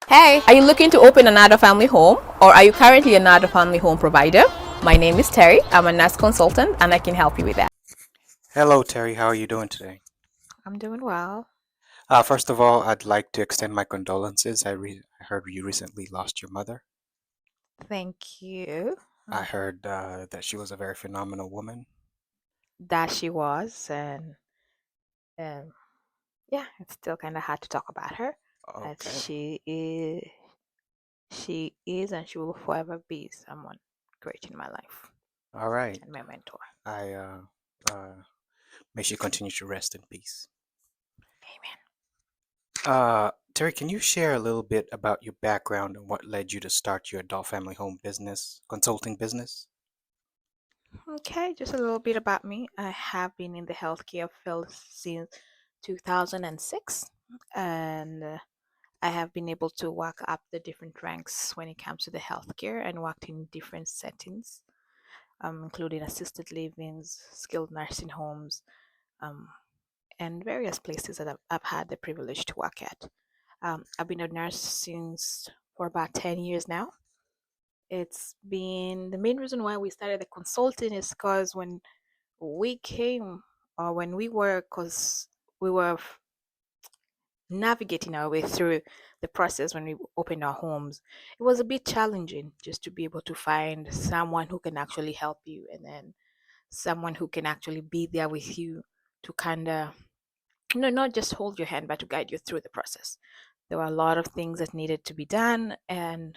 Hey, are you looking to open another family home or are you currently another family home provider? My name is Terry. I'm a nurse consultant and I can help you with that. Hello, Terry. How are you doing today? I'm doing well. First of all, I'd like to extend my condolences. I heard you recently lost your mother. Thank you. I heard that she was a very phenomenal woman. That she was, and um, yeah, it's still kind of hard to talk about her, but Okay. she is, and she will forever be someone great in my life All right. and my mentor. I uh, may she continue to rest in peace. Amen. Terry, can you share a little bit about your background and what led you to start your adult family home business, consulting business? Okay, just a little bit about me. I have been in the healthcare field since 2006, and I have been able to work up the different ranks when it comes to the healthcare and worked in different settings, including assisted livings, skilled nursing homes, um, and various places that I've had the privilege to work at. I've been a nurse since for about 10 years now. It's been the main reason why we started the consulting is because when we came or when we were, because we were navigating our way through the process when we opened our homes, it was a bit challenging just to be able to find someone who can actually help you and then someone who can actually be there with you to kind of, not just hold your hand, but to guide you through the process. There were a lot of things that needed to be done. And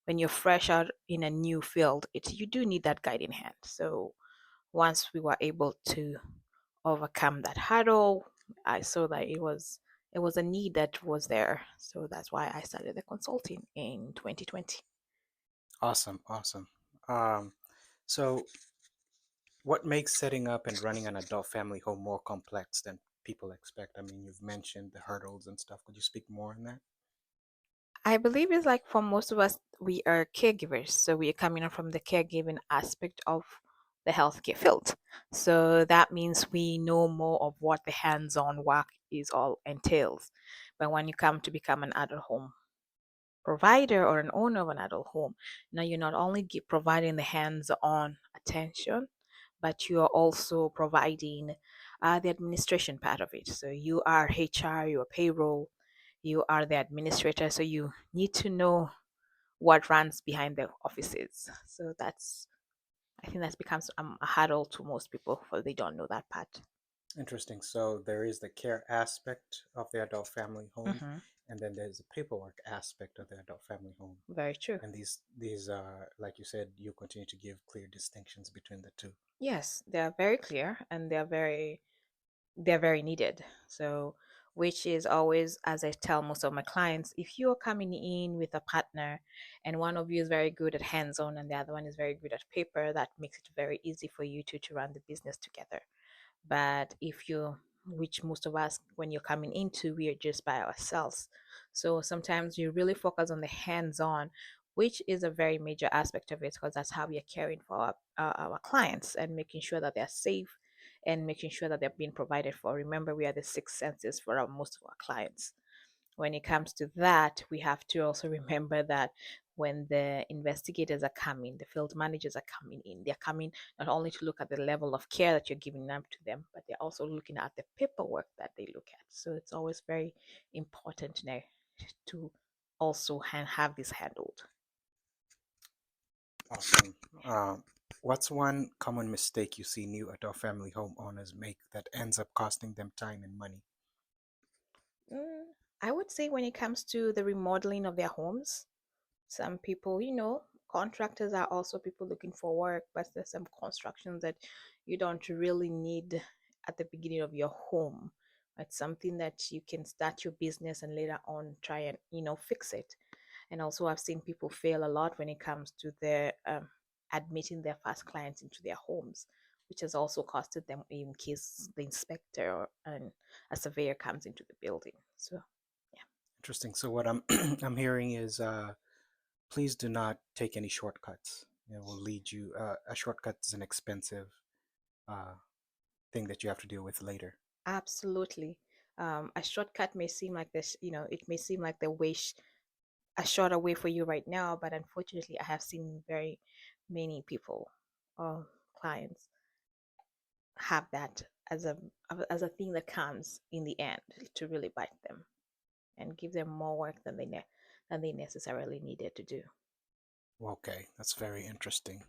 when you're fresh out in a new field, you do need that guiding hand. So once we were able to overcome that hurdle, I saw that it was a need that was there. So that's why I started the consulting in 2020. Awesome, awesome. Um, so, what makes setting up and running an adult family home more complex than people expect? I mean, you've mentioned the hurdles and stuff. Could you speak more on that? I believe it's like for most of us, we are caregivers. So we are coming in from the caregiving aspect of the healthcare field. So that means we know more of what the hands on work is all entails. But when you come to become an adult home provider or an owner of an adult home, now you're not only providing the hands on attention, but you are also providing the administration part of it. So you are HR, you are payroll, you are the administrator. So you need to know what runs behind the offices. So I think that becomes a hurdle to most people for they don't know that part. Interesting. So there is the care aspect of the adult family home, Hmm. and then there's the paperwork aspect of the adult family home. Very true. And these are, like you said, you continue to give clear distinctions between the two. Yes, they are very clear and they're very needed. So, which is always, as I tell most of my clients, if you're coming in with a partner and one of you is very good at hands on and the other one is very good at paper, that makes it very easy for you to run the business together. But if you, which most of us, when you're coming into, we are just by ourselves. So sometimes you really focus on the hands on, which is a very major aspect of it because that's how we are caring for our clients and making sure that they're safe and making sure that they're being provided for. Remember, we are the six senses for most of our clients. When it comes to that, we have to also remember that when the investigators are coming, the field managers are coming in, they're coming not only to look at the level of care that you're giving them to them, but they're also looking at the paperwork that they look at. So it's always very important now to also have this handled. Awesome. What's one common mistake you see new adult family home owners make that ends up costing them time and money? Mm, I would say when it comes to the remodeling of their homes, some people, contractors are also people looking for work, but there's some constructions that you don't really need at the beginning of your home. It's something that you can start your business and later on try and, fix it. And also, I've seen people fail a lot when it comes to their admitting their first clients into their homes, which has also costed them in case the inspector or a surveyor comes into the building. So, yeah. Interesting. So what I'm I'm hearing is please do not take any shortcuts. It will lead you. A shortcut is an expensive uh, thing that you have to deal with later. Absolutely. A shortcut may seem like this, it may seem like the way a shorter way for you right now, but unfortunately, I have seen very many people or clients have that as a thing that comes in the end to really bite them and give them more work than they necessarily needed to do. Okay, that's very interesting.